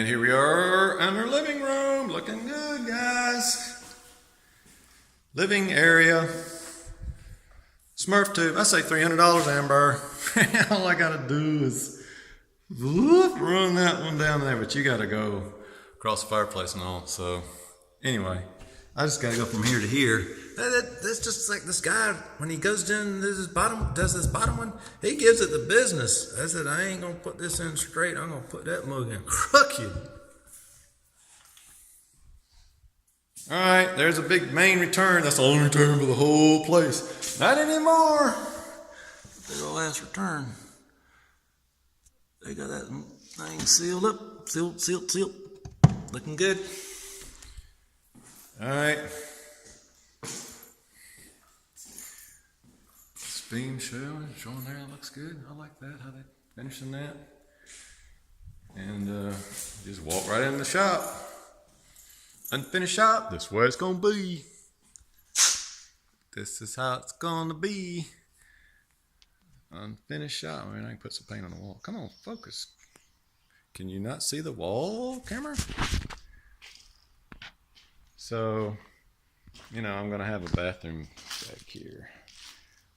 And here we are in our living room, looking good, guys. Living area. Smurf tube. I say $300, Amber. All I gotta do is run that one down there, but you gotta go across the fireplace and all. So anyway, I just gotta go from here to here. That's just like this guy, when he goes down this bottom one, he gives it the business. I said, I ain't gonna put this in straight, I'm gonna put that mug in crooked. All right, there's a big main return. That's the only return for the whole place. Not anymore. Big old ass return. They got that thing sealed up, sealed. Looking good. All right. Beam showing there, looks good. I like that, how they finishing that. And just walk right in the shop. Unfinished shop, this is where it's gonna be. This is how it's gonna be. Unfinished shop. I mean, I can put some paint on the wall. Come on, focus. Can you not see the wall, camera? So, you know, I'm gonna have a bathroom back here.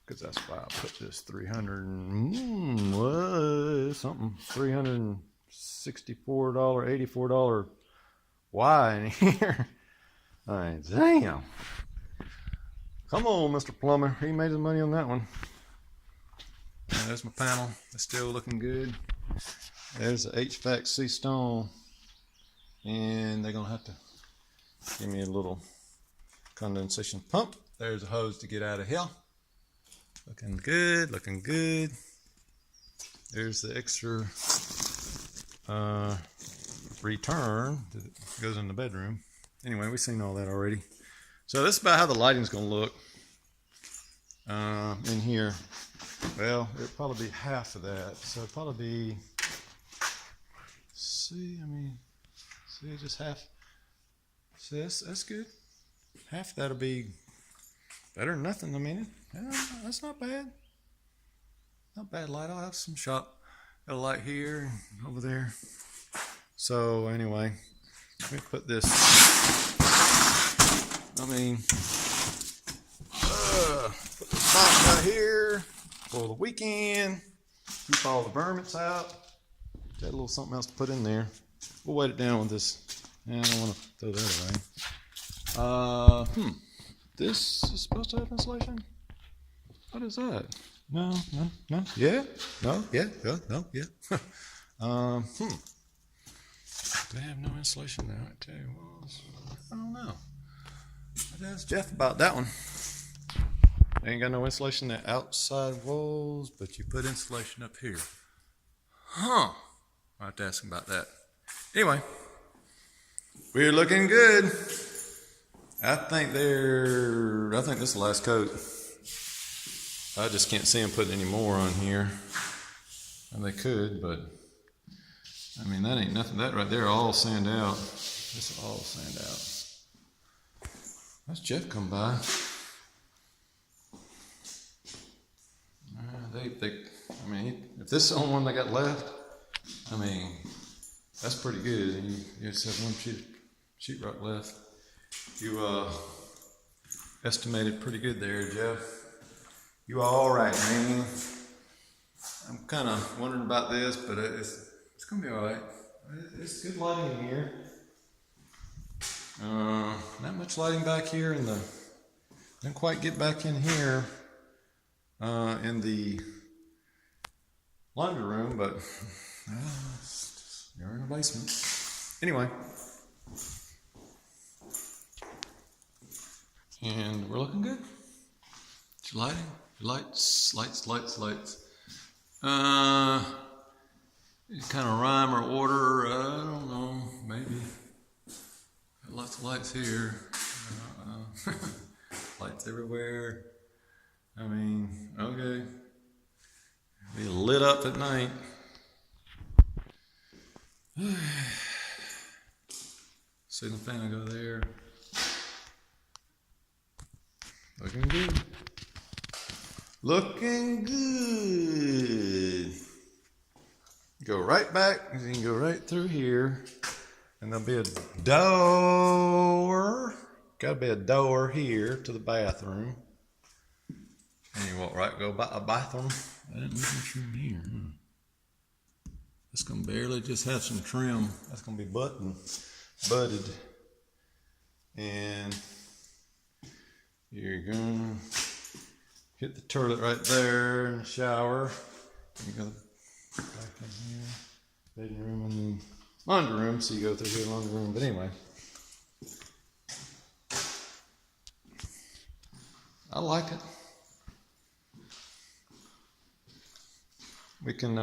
Because that's why I put this $364, $84 Y in here. All right, damn. Come on, Mr. Plumber. He made his money on that one. And there's my panel. It's still looking good. There's the HVAC C-stone. And they're going to have to give me a little condensation pump. There's a hose to get out of here. Looking good, looking good. There's the extra return that goes in the bedroom. Anyway, we've seen all that already. So this is about how the lighting's gonna look in here. Well, it'll probably be half of that. So it'll probably be, see, just half. See, that's good. Half that'll be better than nothing. I mean, that's not bad. Not bad light. I'll have some shop. Got a light here, over there. So anyway, let me put this. Put this box right here for the weekend. Keep all the vermins out. Got a little something else to put in there. We'll weight it down with this. I don't want to throw that away. This is supposed to have insulation? What is that? No. Yeah? No? Yeah? No? Yeah? They have no insulation now. I tell you what. I don't know. I asked Jeff about that one. They ain't got no insulation in the outside walls, but you put insulation up here. Huh. I'll have to ask him about that. Anyway, we're looking good. I think this is the last coat. I just can't see them putting any more on here. And they could, but I mean, that ain't nothing. That right there, all sand out. This is all sand out. That's Jeff come by. I mean, if this is the only one they got left, I mean, that's pretty good. And you just have one sheetrock left. You estimated pretty good there, Jeff. You all right, man? I'm kind of wondering about this, but it's gonna be all right. It's good lighting in here. Not much lighting back here in the. Didn't quite get back in here in the laundry room, but you're in the basement. Anyway. And we're looking good. It's lighting. Lights. Kind of rhyme or order. I don't know. Maybe. Got lots of lights here. Lights everywhere. I mean, okay. Be lit up at night. See the fan go there. Looking good. Looking good. Go right back. You can go right through here. And there'll be a door. Gotta be a door here to the bathroom. And you walk right, go by a bathroom. I didn't leave much room here. It's gonna barely just have some trim. That's gonna be budded. And you're gonna hit the toilet right there and shower. You go back in here, bedroom room, and then laundry room. So you go through the laundry room. But anyway, I like it. We can